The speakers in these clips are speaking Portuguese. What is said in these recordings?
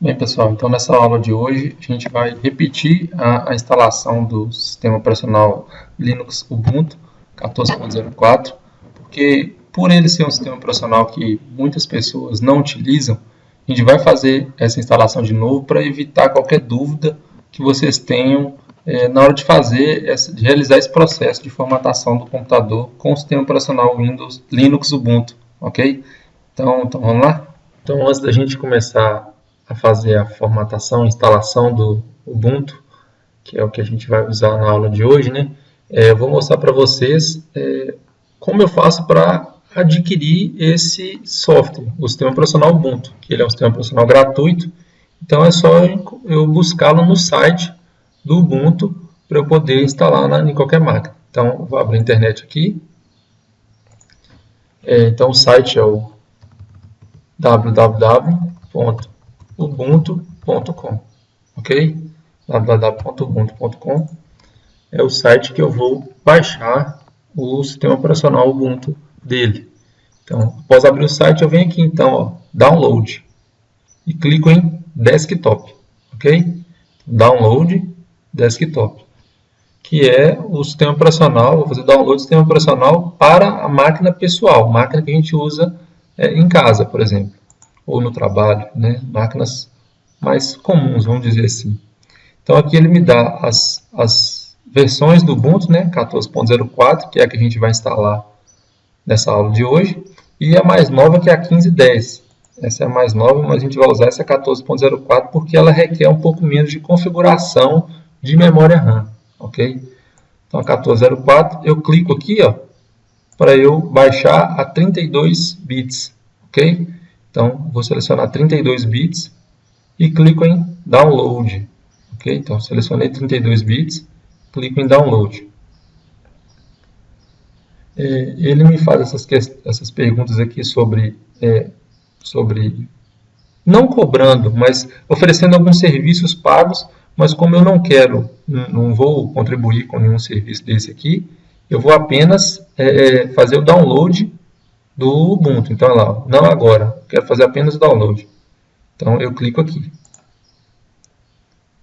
Bem, pessoal, então nessa aula de hoje a gente vai repetir a instalação do sistema operacional Linux Ubuntu 14.04, porque por ele ser um sistema operacional que muitas pessoas não utilizam, a gente vai fazer essa instalação de novo para evitar qualquer dúvida que vocês tenham na hora de de realizar esse processo de formatação do computador com o sistema operacional Windows Linux Ubuntu, ok? Então vamos lá? Então antes da gente começar a fazer a formatação, instalação do Ubuntu, que é o que a gente vai usar na aula de hoje, né? Eu vou mostrar para vocês como eu faço para adquirir esse software, o sistema operacional Ubuntu, que ele é um sistema operacional gratuito, então é só eu buscá-lo no site do Ubuntu para eu poder instalar em qualquer máquina. Então, vou abrir a internet aqui. Então, o site é o www.ubuntu.com, ok? www.ubuntu.com é o site que eu vou baixar o sistema operacional Ubuntu dele. Então, após abrir o site, eu venho aqui, então, ó, Download, e clico em Desktop, ok? Download Desktop, que é o sistema operacional, vou fazer download do sistema operacional para a máquina pessoal, máquina que a gente usa em casa, por exemplo, ou no trabalho, né? Máquinas mais comuns, vamos dizer assim. Então aqui ele me dá as versões do Ubuntu, né? 14.04, que é a que a gente vai instalar nessa aula de hoje, e a mais nova, que é a 15.10. Essa é a mais nova, mas a gente vai usar essa 14.04 porque ela requer um pouco menos de configuração de memória RAM, ok? Então a 14.04, eu clico aqui, ó, para eu baixar a 32 bits, ok? Então vou selecionar 32 bits e clico em Download, ok? Então selecionei 32 bits, clico em Download. Ele me faz essas perguntas aqui sobre não cobrando, mas oferecendo alguns serviços pagos, mas como eu não vou contribuir com nenhum serviço desse aqui, eu vou apenas fazer o download do Ubuntu. Então, olha lá, não agora, quero fazer apenas o download. Então, eu clico aqui.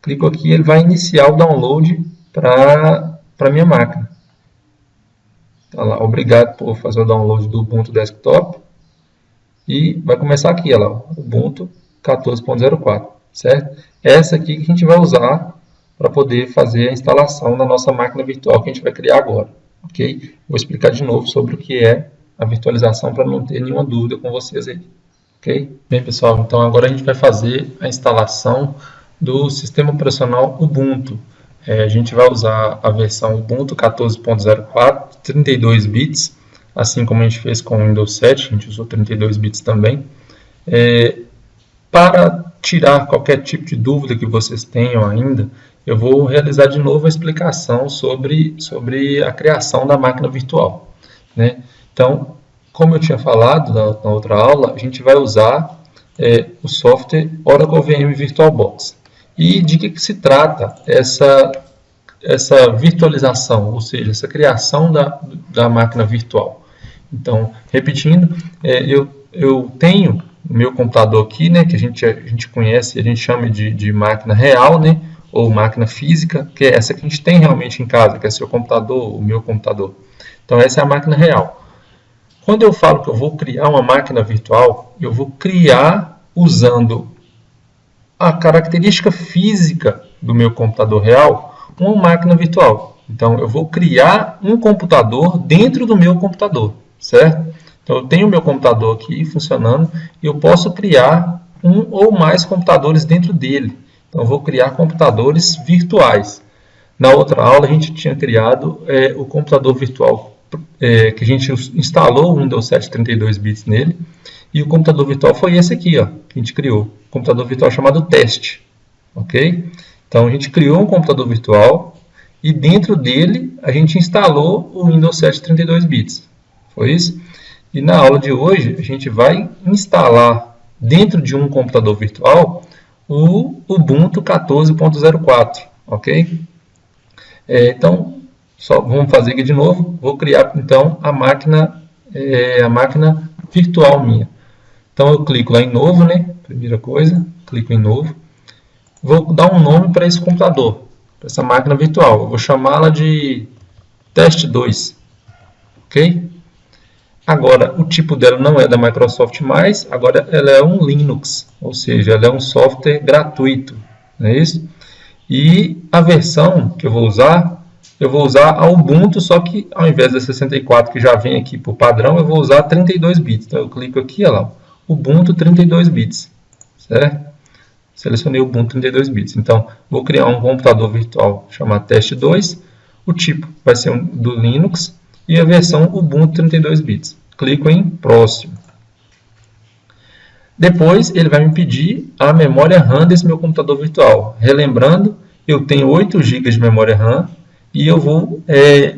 Clico aqui, ele vai iniciar o download para a minha máquina. Então, lá, obrigado por fazer o download do Ubuntu Desktop. E vai começar aqui, olha lá, Ubuntu 14.04, certo? Essa aqui que a gente vai usar para poder fazer a instalação da nossa máquina virtual que a gente vai criar agora, ok? Vou explicar de novo sobre o que é a virtualização para não ter nenhuma dúvida com vocês aí, ok? Bem, pessoal, então agora a gente vai fazer a instalação do sistema operacional Ubuntu. A gente vai usar a versão Ubuntu 14.04, 32 bits, assim como a gente fez com o Windows 7, a gente usou 32 bits também. Para tirar qualquer tipo de dúvida que vocês tenham ainda, eu vou realizar de novo a explicação sobre a criação da máquina virtual, né? Então, como eu tinha falado na outra aula, a gente vai usar o software Oracle VM VirtualBox. E de que se trata essa virtualização, ou seja, essa criação da máquina virtual? Então, repetindo, eu tenho o meu computador aqui, né, que a gente conhece, a gente chama de máquina real, né, ou máquina física, que é essa que a gente tem realmente em casa, que é seu computador, o meu computador. Então, essa é a máquina real. Quando eu falo que eu vou criar uma máquina virtual, eu vou criar usando a característica física do meu computador real, uma máquina virtual. Então, eu vou criar um computador dentro do meu computador, certo? Então, eu tenho o meu computador aqui funcionando e eu posso criar um ou mais computadores dentro dele. Então, eu vou criar computadores virtuais. Na outra aula, a gente tinha criado o computador virtual, que a gente instalou o Windows 7 32 bits nele. E o computador virtual foi esse aqui, ó, que a gente criou. Um computador virtual chamado Teste. Ok? Então, a gente criou um computador virtual e dentro dele a gente instalou o Windows 7 32 bits. Foi isso? E na aula de hoje a gente vai instalar dentro de um computador virtual o Ubuntu 14.04, ok? Então, só vamos fazer aqui de novo. Vou criar então a máquina virtual minha. Então eu clico lá em novo, né? primeira coisa, clico em novo. Vou dar um nome para esse computador, para essa máquina virtual. Eu vou chamá-la de teste 2, ok? Agora, o tipo dela não é da Microsoft mais, agora ela é um Linux, ou seja, ela é um software gratuito, não é isso? E a versão que eu vou usar a Ubuntu, só que ao invés da 64 que já vem aqui por padrão, eu vou usar 32 bits. Então eu clico aqui, olha lá, Ubuntu 32 bits, certo? Selecionei o Ubuntu 32 bits. Então, vou criar um computador virtual chamado teste 2. O tipo vai ser do Linux e a versão Ubuntu 32 bits. Clico em próximo. Depois, ele vai me pedir a memória RAM desse meu computador virtual. Relembrando, eu tenho 8 GB de memória RAM e eu vou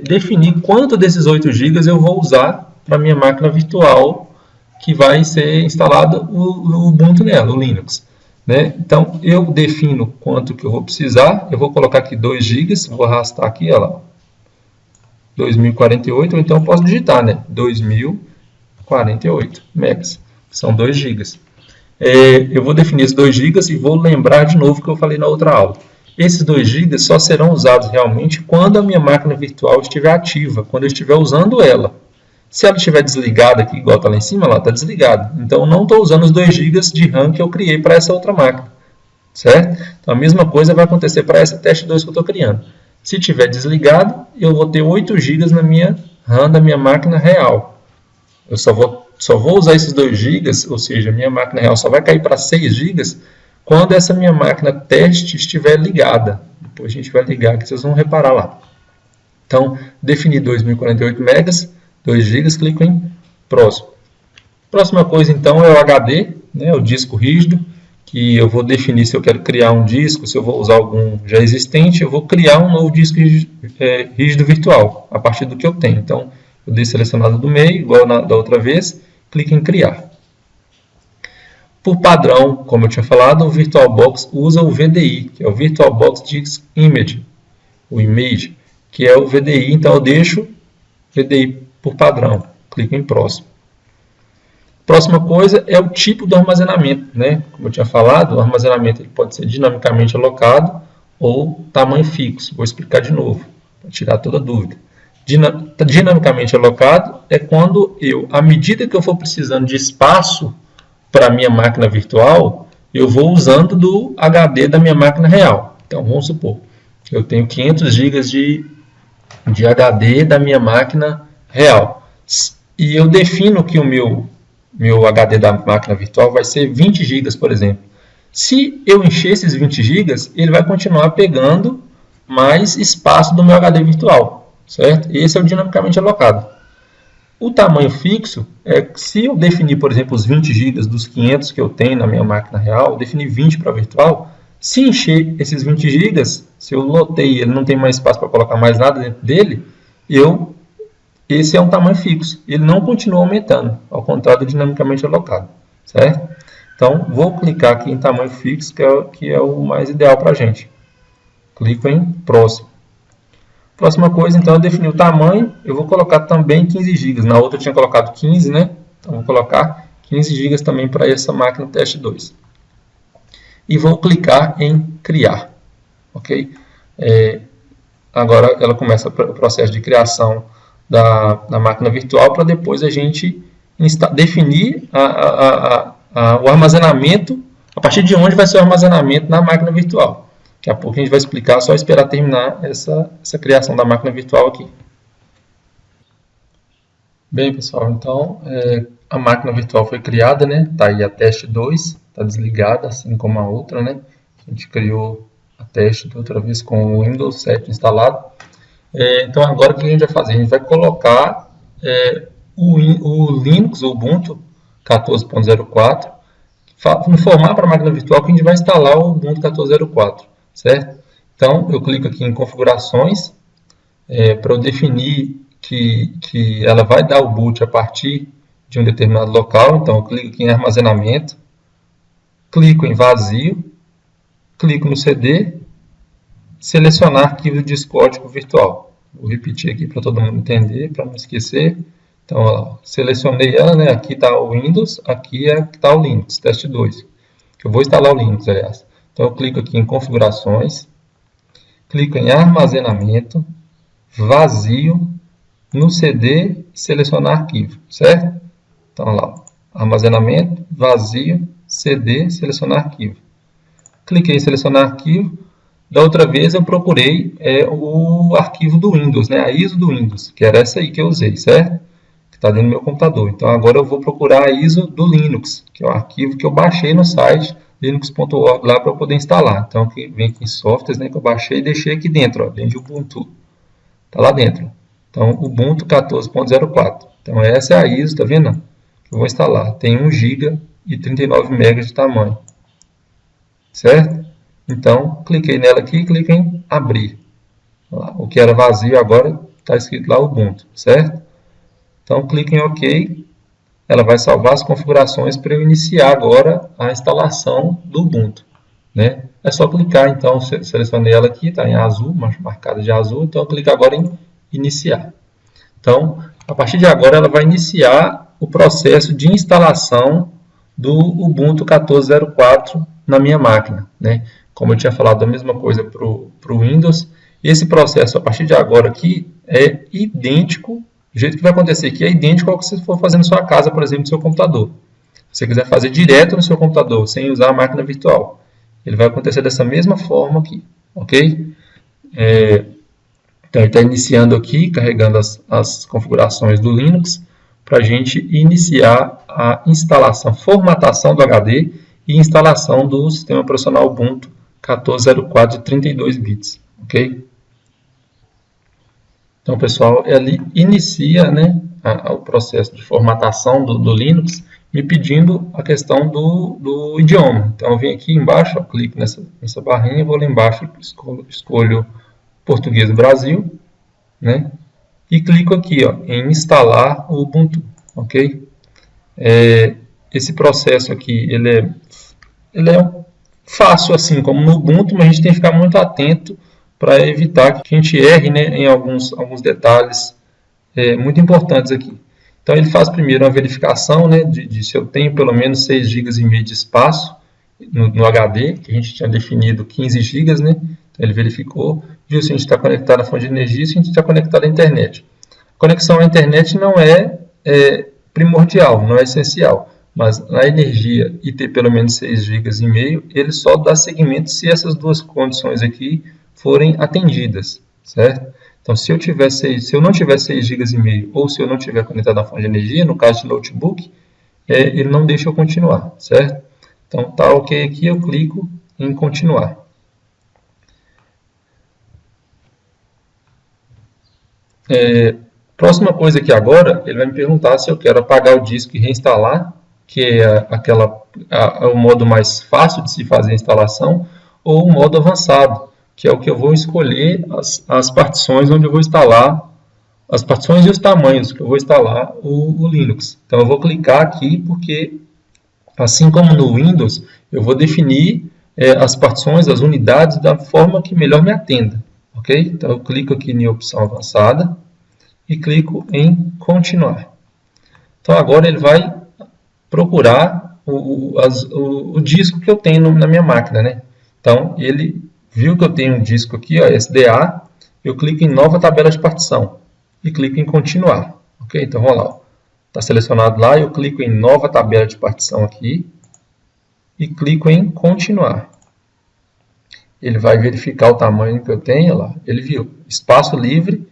definir quanto desses 8 GB eu vou usar para a minha máquina virtual que vai ser instalado o Ubuntu nela, o Linux. Né? Então, eu defino quanto que eu vou precisar. Eu vou colocar aqui 2 GB, vou arrastar aqui, olha lá, 2048, ou então eu posso digitar, né? 2048 megas, são 2 GB. Eu vou definir esses 2 GB e vou lembrar de novo o que eu falei na outra aula. Esses 2 GB só serão usados realmente quando a minha máquina virtual estiver ativa, quando eu estiver usando ela. Se ela estiver desligada aqui, igual está lá em cima, ela está desligada. Então, eu não estou usando os 2 GB de RAM que eu criei para essa outra máquina. Certo? Então, a mesma coisa vai acontecer para essa teste 2 que eu estou criando. Se estiver desligado, eu vou ter 8 GB na minha RAM da minha máquina real. Eu só vou usar esses 2 GB, ou seja, a minha máquina real só vai cair para 6 GB quando essa minha máquina teste estiver ligada. Depois a gente vai ligar aqui, vocês vão reparar lá. Então, defini 2048 megas, 2 GB, clico em próximo. Próxima coisa, então, é o HD, né, o disco rígido, que eu vou definir se eu quero criar um disco, se eu vou usar algum já existente, eu vou criar um novo disco rígido virtual, a partir do que eu tenho. Então, eu dei selecionado do meio, igual da outra vez, clico em criar. Por padrão, como eu tinha falado, o VirtualBox usa o VDI, que é o VirtualBox Disk Image, o Image, que é o VDI, então eu deixo VDI por padrão, clico em próximo. Próxima coisa é o tipo do armazenamento, né? Como eu tinha falado, o armazenamento ele pode ser dinamicamente alocado ou tamanho fixo. Vou explicar de novo, para tirar toda dúvida. Dinamicamente alocado é quando à medida que eu for precisando de espaço para a minha máquina virtual, eu vou usando do HD da minha máquina real. Então, vamos supor, eu tenho 500 GB de HD da minha máquina real. E eu defino que o meu HD da máquina virtual vai ser 20 GB, por exemplo. Se eu encher esses 20 GB, ele vai continuar pegando mais espaço do meu HD virtual, certo? Esse é o dinamicamente alocado. O tamanho fixo é se eu definir, por exemplo, os 20 GB dos 500 que eu tenho na minha máquina real, eu definir 20 para virtual, se encher esses 20 GB, se eu lotei, ele não tem mais espaço para colocar mais nada dentro dele, esse é um tamanho fixo. Ele não continua aumentando, ao contrário do dinamicamente alocado, certo? Então, vou clicar aqui em tamanho fixo, que é o mais ideal para a gente. Clico em próximo. Próxima coisa, então, eu defini o tamanho. Eu vou colocar também 15 GB. Na outra eu tinha colocado 15, né? Então, vou colocar 15 GB também para essa máquina teste 2. E vou clicar em criar. Ok? Agora, ela começa o processo de criação da máquina virtual para depois a gente definir o armazenamento, a partir de onde vai ser o armazenamento na máquina virtual. Daqui a pouco a gente vai explicar, só esperar terminar essa criação da máquina virtual aqui. Bem, pessoal, então a máquina virtual foi criada, né? Está aí a teste 2, está desligada, assim como a outra, né? A gente criou a teste da outra vez com o Windows 7 instalado. Então agora o que a gente vai fazer? A gente vai colocar o Linux, o Ubuntu 14.04, informar para a máquina virtual que a gente vai instalar o Ubuntu 14.04, certo? Então eu clico aqui em configurações para eu definir que ela vai dar o boot a partir de um determinado local. Então eu clico aqui em armazenamento, clico em vazio, clico no CD, selecionar arquivo de código virtual. Vou repetir aqui para todo mundo entender, para não esquecer. Então, ó, selecionei ela, né? Aqui está o Windows, aqui está o Linux, teste 2. que eu vou instalar o Linux, aliás. Então eu clico aqui em configurações, clico em armazenamento, vazio, no CD e selecionar arquivo, certo? Então lá, armazenamento, vazio, CD, selecionar arquivo. Cliquei em selecionar arquivo. Da outra vez eu procurei o arquivo do Windows, né? A ISO do Windows, que era essa aí que eu usei, certo? Que está dentro do meu computador. Então agora eu vou procurar a ISO do Linux, que é o arquivo que eu baixei no site linux.org lá para eu poder instalar. Então vem aqui em softwares, né, que eu baixei e deixei aqui dentro, ó, dentro de Ubuntu. Está lá dentro. Então Ubuntu 14.04. Então essa é a ISO, tá vendo? Que eu vou instalar. Tem 1 GB e 39 MB de tamanho. Certo? Então, cliquei nela aqui e cliquei em abrir. O que era vazio agora está escrito lá Ubuntu, certo? Então, clique em OK. Ela vai salvar as configurações para eu iniciar agora a instalação do Ubuntu, né? É só clicar, então, selecionei ela aqui, está em azul, marcada de azul, então eu clico agora em iniciar. Então, a partir de agora, ela vai iniciar o processo de instalação do Ubuntu 14.04 na minha máquina, né? Como eu tinha falado a mesma coisa para o Windows, esse processo a partir de agora aqui é idêntico, o jeito que vai acontecer aqui é idêntico ao que você for fazer na sua casa, por exemplo, no seu computador. Se você quiser fazer direto no seu computador, sem usar a máquina virtual, ele vai acontecer dessa mesma forma aqui, ok? Então ele está iniciando aqui, carregando as configurações do Linux, para a gente iniciar a instalação, formatação do HD e instalação do sistema operacional Ubuntu 14.04 de 32 bits, ok? Então, pessoal, ele inicia, né, o processo de formatação do Linux, me pedindo a questão do idioma. Então, eu venho aqui embaixo, ó, clico nessa barrinha, vou lá embaixo, escolho Português do Brasil, né, e clico aqui, ó, em instalar o Ubuntu, ok? Esse processo aqui, ele é fácil assim como no Ubuntu, mas a gente tem que ficar muito atento para evitar que a gente erre, né, em alguns detalhes muito importantes aqui. Então ele faz primeiro uma verificação, né, de se eu tenho pelo menos 6,5 GB de espaço no HD, que a gente tinha definido 15 GB, né? Então ele verificou, viu se a gente está conectado à fonte de energia, se a gente está conectado à internet. A conexão à internet não é primordial, não é essencial. Mas a energia e ter pelo menos 6,5 GB, ele só dá seguimento se essas duas condições aqui forem atendidas, certo? Então, se eu não tiver 6,5 GB ou se eu não tiver conectado à fonte de energia, no caso de notebook, ele não deixa eu continuar, certo? Então, tá ok aqui, eu clico em continuar. Próxima coisa aqui agora, ele vai me perguntar se eu quero apagar o disco e reinstalar, que é o modo mais fácil de se fazer a instalação, ou o modo avançado, que é o que eu vou escolher as partições onde eu vou instalar, as partições e os tamanhos que eu vou instalar o Linux. Então eu vou clicar aqui porque, assim como no Windows, eu vou definir as partições, as unidades da forma que melhor me atenda, ok? Então eu clico aqui em opção avançada e clico em continuar. Então agora ele vai procurar o disco que eu tenho na minha máquina, né? Então ele viu que eu tenho um disco aqui, ó, SDA, eu clico em nova tabela de partição e clico em continuar, ok? Então vamos lá, está selecionado lá, eu clico em nova tabela de partição aqui e clico em continuar. Ele vai verificar o tamanho que eu tenho lá, ele viu, espaço livre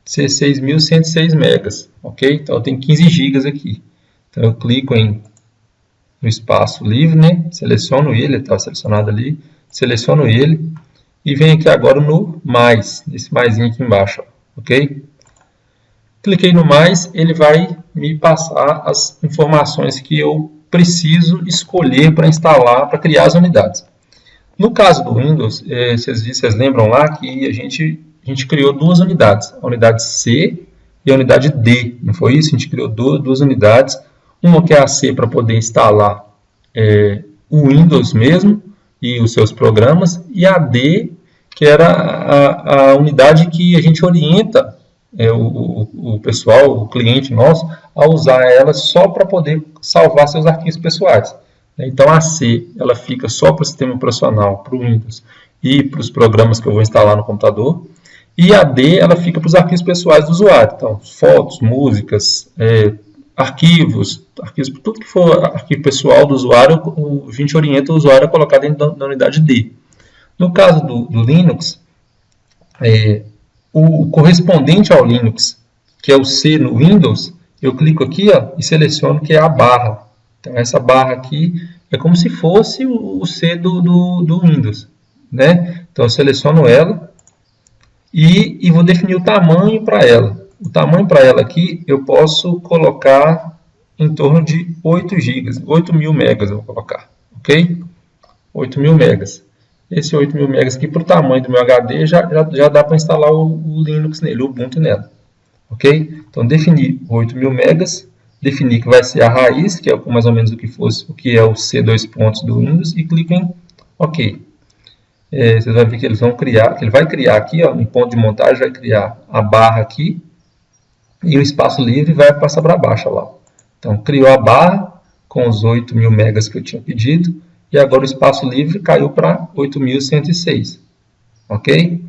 16.106 megas, ok? Então eu tenho 15 GB aqui. Então eu clico no espaço livre, né? Seleciono ele está selecionado ali, seleciono ele e venho aqui agora no mais, nesse maisinho aqui embaixo, ok? Cliquei no mais, ele vai me passar as informações que eu preciso escolher para instalar, para criar as unidades. No caso do Windows, vocês lembram lá que a gente criou duas unidades, a unidade C e a unidade D, não foi isso? A gente criou duas unidades, uma que é a C para poder instalar o Windows mesmo e os seus programas, e a D, que era a unidade que a gente orienta o pessoal, o cliente nosso, a usar ela só para poder salvar seus arquivos pessoais. Então a C ela fica só para o sistema operacional, para o Windows e para os programas que eu vou instalar no computador. E a D ela fica para os arquivos pessoais do usuário. Então, fotos, músicas, arquivos, tudo que for arquivo pessoal do usuário, a gente orienta o usuário a colocar dentro da unidade D. No caso do Linux, o correspondente ao Linux, que é o C no Windows, eu clico aqui e seleciono que é a barra. Então, essa barra aqui é como se fosse o C do Windows, né? Então, eu seleciono ela e vou definir o tamanho para ela. O tamanho para ela aqui, eu posso colocar em torno de 8 GB, 8.000 megas eu vou colocar, ok? 8.000 megas. Esse 8.000 megas aqui, para o tamanho do meu HD, já dá para instalar o Linux nele, o Ubuntu nela, ok? Então, definir 8.000 megas, definir que vai ser a raiz, que é mais ou menos o que é o C2 pontos do Windows, e clico em OK. Vocês vão ver que ele vai criar aqui, em ponto de montagem, vai criar a barra aqui, e o espaço livre vai passar para baixo lá. Então, criou a barra com os 8.000 megas que eu tinha pedido, e agora o espaço livre caiu para 8.106, ok?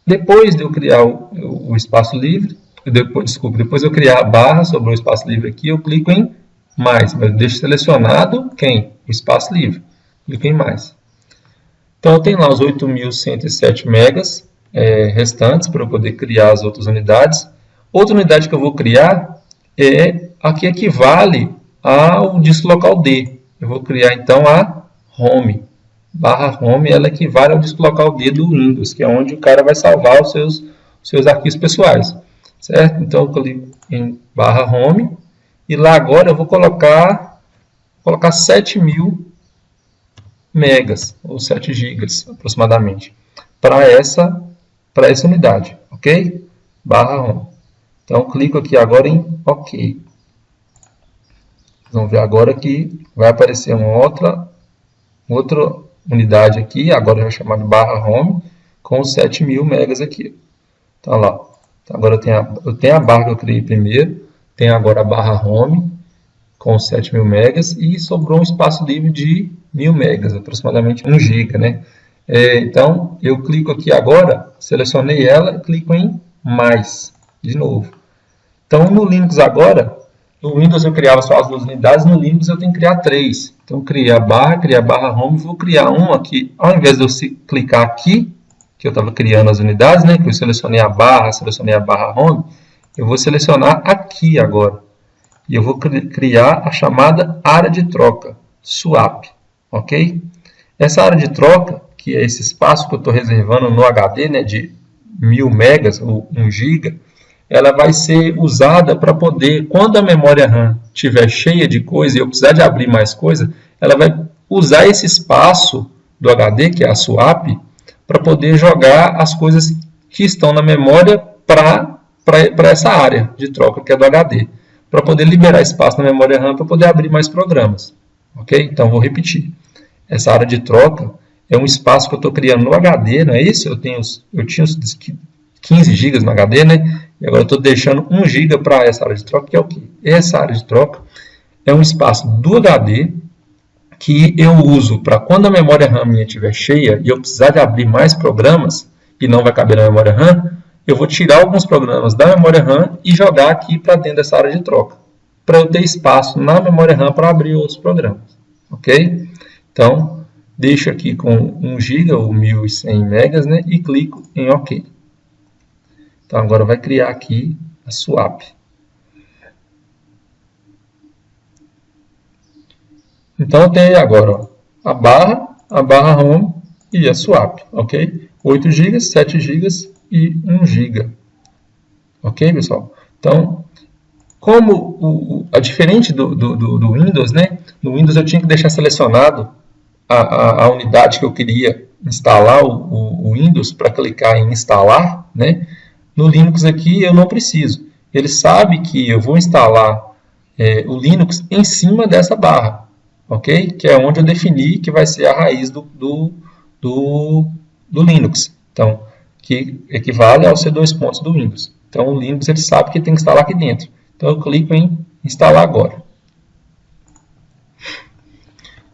Depois de eu criar o espaço livre, depois eu criar a barra sobre o espaço livre aqui, eu clico em mais, mas eu deixo selecionado quem? O espaço livre. Clico em mais. Então, eu tenho lá os 8.107 megas restantes para eu poder criar as outras unidades. Outra unidade que eu vou criar é a que equivale ao disco local D. Eu vou criar então a home. Barra home, ela equivale ao disco local D do Windows, que é onde o cara vai salvar os seus arquivos pessoais. Certo? Então eu clico em barra home e lá agora eu vou colocar 7.000 megas ou 7 gigas aproximadamente para essa unidade, ok? Barra home. Então eu clico aqui agora em OK. Vocês vão ver agora que vai aparecer uma outra unidade aqui, agora já chamada barra home, com 7.000 megas aqui. Tá lá. Então, agora eu tenho a barra que eu criei primeiro, tenho agora a barra home com 7.000 megas e sobrou um espaço livre de 1.000 megas, aproximadamente 1 GB, né? Então, eu clico aqui agora, selecionei ela e clico em mais, de novo. Então, no Linux agora, no Windows eu criava só as 2 unidades, no Linux eu tenho que criar 3. Então, criei a barra home, vou criar uma aqui, ao invés de eu clicar aqui, que eu estava criando as unidades, né, que eu selecionei a barra home, eu vou selecionar aqui agora. E eu vou criar a chamada área de troca, swap, ok? Essa área de troca, que é esse espaço que eu estou reservando no HD, né, de 1.000 megas ou 1 GB, ela vai ser usada para poder, quando a memória RAM estiver cheia de coisa e eu precisar de abrir mais coisa, ela vai usar esse espaço do HD, que é a swap, para poder jogar as coisas que estão na memória para essa área de troca, que é do HD, para poder liberar espaço na memória RAM para poder abrir mais programas. Ok? Então, vou repetir. Essa área de troca é um espaço que eu estou criando no HD, não é isso? Eu tinha os 15 GB no HD, né? E agora eu estou deixando 1 GB para essa área de troca, que é o quê? Essa área de troca é um espaço do HD que eu uso para quando a memória RAM minha estiver cheia e eu precisar de abrir mais programas e não vai caber na memória RAM, eu vou tirar alguns programas da memória RAM e jogar aqui para dentro dessa área de troca, para eu ter espaço na memória RAM para abrir outros programas. Ok? Então, deixo aqui com 1 GB ou 1.100 megas, né, e clico em OK. Então, agora vai criar aqui a swap. Então, eu tenho agora a barra home e a swap, ok? 8 GB, 7 GB e 1 GB. Ok, pessoal? Então, como diferente do Windows, né? No Windows eu tinha que deixar selecionado a unidade que eu queria instalar o Windows para clicar em instalar, né? No Linux aqui eu não preciso. Ele sabe que eu vou instalar o Linux em cima dessa barra, ok? Que é onde eu defini que vai ser a raiz do Linux. Então, que equivale ao C2 pontos do Windows. Então, o Linux ele sabe que tem que instalar aqui dentro. Então, eu clico em instalar agora.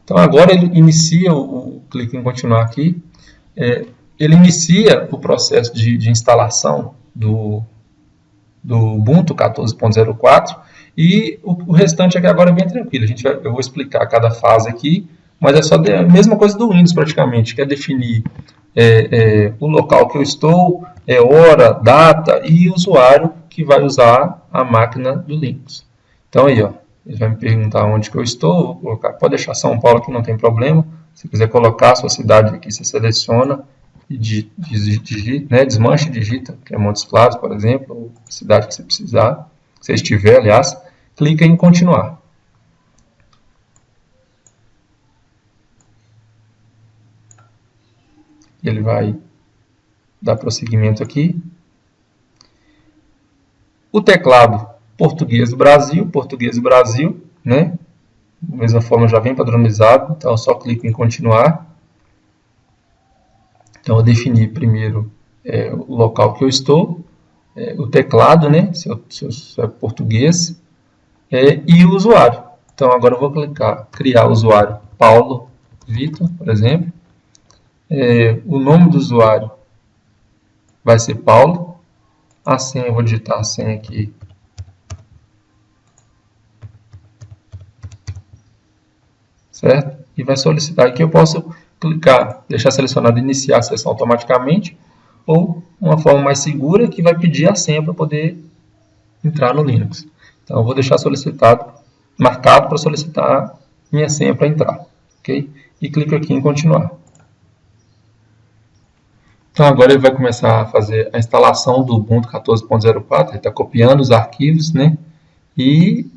Então agora ele inicia clique em continuar aqui, ele inicia o processo de instalação do Ubuntu 14.04 e o restante aqui agora é bem tranquilo. Eu vou explicar cada fase aqui, mas é só a mesma coisa do Windows praticamente, que é definir o local que eu estou, hora, data e usuário que vai usar a máquina do Linux. Então aí, ó, ele vai me perguntar onde que eu estou, vou colocar, pode deixar São Paulo aqui, não tem problema. Se quiser colocar a sua cidade aqui, você seleciona e digita, né, desmancha e digita, que é Montes Claros, por exemplo, ou cidade que você precisar, se você estiver, aliás, clica em continuar. Ele vai dar prosseguimento aqui. O teclado português do Brasil, né? Da mesma forma já vem padronizado, então eu só clico em continuar. Então eu defini primeiro o local que eu estou, o teclado, né? Se é português, e o usuário. Então agora eu vou clicar criar usuário Paulo Vitor, por exemplo. O nome do usuário vai ser Paulo. A senha, eu vou digitar a senha aqui. Certo? E vai solicitar aqui, eu posso clicar, deixar selecionado iniciar a sessão automaticamente, ou uma forma mais segura que vai pedir a senha para poder entrar no Linux. Então eu vou deixar solicitado, marcado para solicitar minha senha para entrar. Ok? E clico aqui em continuar. Então agora ele vai começar a fazer a instalação do Ubuntu 14.04, ele está copiando os arquivos, né? E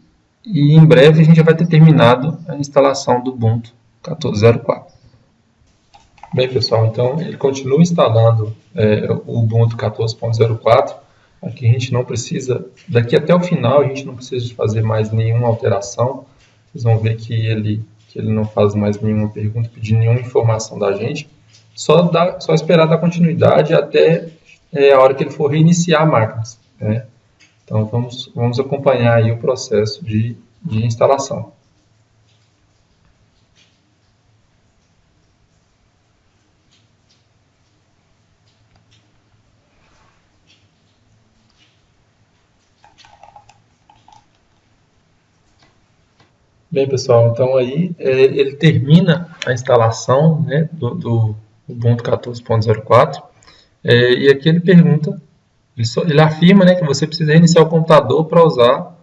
em breve a gente já vai ter terminado a instalação do Ubuntu 14.04. Bem pessoal, então ele continua instalando o Ubuntu 14.04. Aqui a gente não precisa, daqui até o final a gente não precisa de fazer mais nenhuma alteração. Vocês vão ver que ele não faz mais nenhuma pergunta, pedir nenhuma informação da gente. Só esperar dar continuidade até a hora que ele for reiniciar a máquina, né? Então vamos acompanhar aí o processo de instalação. Bem pessoal, então aí ele termina a instalação, né, do Ubuntu 14.04 e aqui ele pergunta, ele afirma, né, que você precisa reiniciar o computador para usar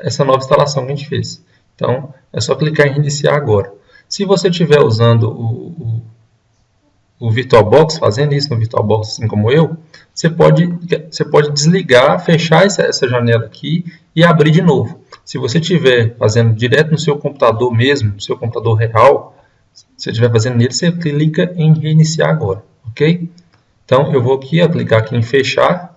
essa nova instalação que a gente fez. Então é só clicar em reiniciar agora. Se você estiver usando o VirtualBox, fazendo isso no VirtualBox assim como eu, você pode desligar, fechar essa janela aqui e abrir de novo. Se você estiver fazendo direto no seu computador mesmo, no seu computador real, se você estiver fazendo nele, você clica em reiniciar agora, ok? Então eu vou aqui, clicar aqui em fechar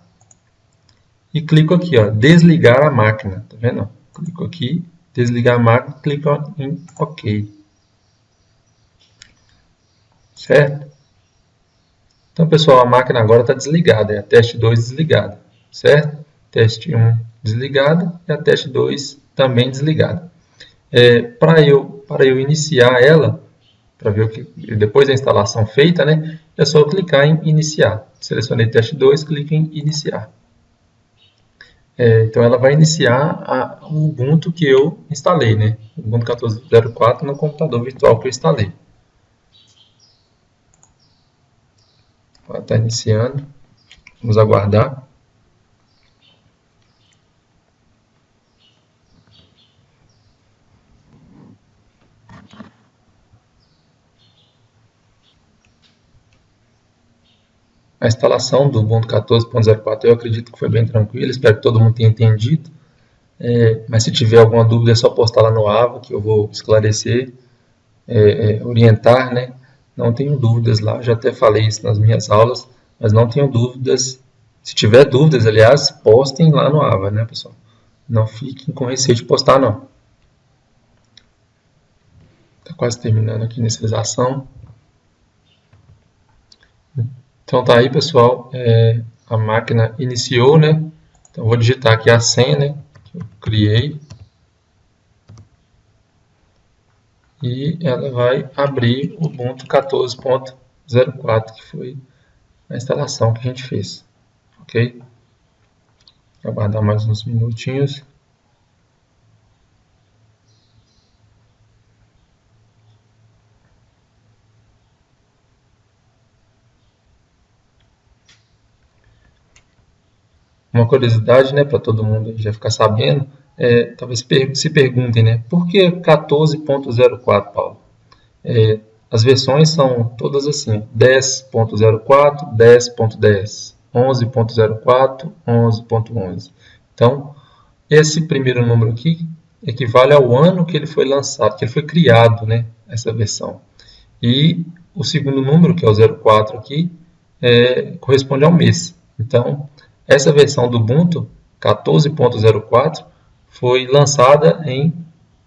e clico aqui, desligar a máquina, tá vendo? Clico aqui, desligar a máquina, clico em OK. Certo? Então, pessoal, a máquina agora está desligada, é a teste 2 desligada, certo? Teste 1 desligada e a teste 2 também desligada. Para eu iniciar ela, para ver depois da instalação feita, né, é só eu clicar em iniciar. Selecionei teste 2, clique em iniciar. Então ela vai iniciar o Ubuntu que eu instalei, né? O Ubuntu 14.04 no computador virtual que eu instalei. Ela está iniciando. Vamos aguardar. A instalação do Ubuntu 14.04 eu acredito que foi bem tranquila, espero que todo mundo tenha entendido. Mas se tiver alguma dúvida é só postar lá no Ava que eu vou esclarecer, orientar, né? Não tenho dúvidas lá, já até falei isso nas minhas aulas, mas não tenho dúvidas. Se tiver dúvidas, aliás, postem lá no Ava, né, pessoal? Não fiquem com receio de postar, não. Está quase terminando aqui a inicialização. Então tá aí, pessoal, a máquina iniciou, né? Então vou digitar aqui a senha, né, que eu criei. e ela vai abrir o Ubuntu 14.04, que foi a instalação que a gente fez, ok? Vou aguardar mais uns minutinhos. Uma curiosidade, né, para todo mundo já ficar sabendo, talvez se perguntem, né, por que 14.04, Paulo? As versões são todas assim, 10.04, 10.10, 11.04, 11.11. Então, esse primeiro número aqui equivale ao ano que ele foi lançado, que ele foi criado, né, essa versão. E o segundo número, que é o 04 aqui, corresponde ao mês. Então, essa versão do Ubuntu 14.04 foi lançada em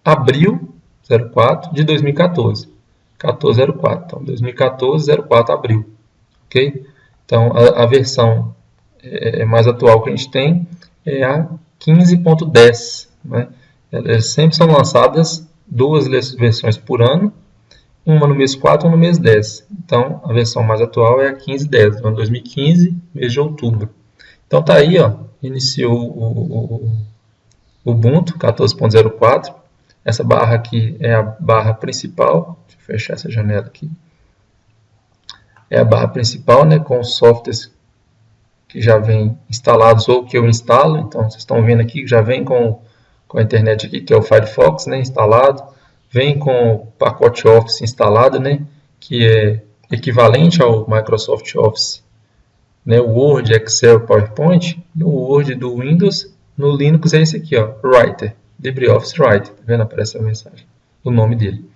abril 04 de 2014. 1404. Então, 2014, 04, abril. Ok? Então, a versão mais atual que a gente tem é a 15.10. Né? Elas sempre são lançadas duas versões por ano, uma no mês 4 e uma no mês 10. Então, a versão mais atual é a 15.10, do ano 2015, mês de outubro. Então, tá aí, ó, iniciou o Ubuntu 14.04. Essa barra aqui é a barra principal. Deixa eu fechar essa janela aqui. É a barra principal, né, com os softwares que já vêm instalados ou que eu instalo. Então, vocês estão vendo aqui que já vem com a internet aqui, que é o Firefox, né, instalado. Vem com o pacote Office instalado, né, que é equivalente ao Microsoft Office, né, o Word, Excel, PowerPoint. No Word do Windows, no Linux é esse aqui, ó, Writer, LibreOffice Writer. Tá vendo? Aparece a mensagem, o nome dele.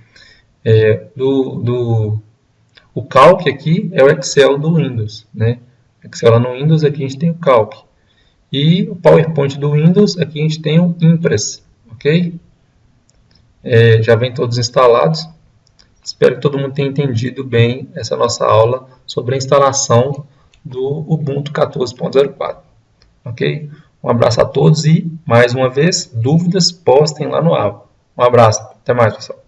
O Calc aqui é o Excel do Windows, né? Excel lá no Windows, aqui a gente tem o Calc. E o PowerPoint do Windows, aqui a gente tem o Impress, ok? Já vem todos instalados. Espero que todo mundo tenha entendido bem essa nossa aula sobre a instalação do Ubuntu 14.04, ok? Um abraço a todos e, mais uma vez, dúvidas, postem lá no aula. Um abraço, até mais, pessoal.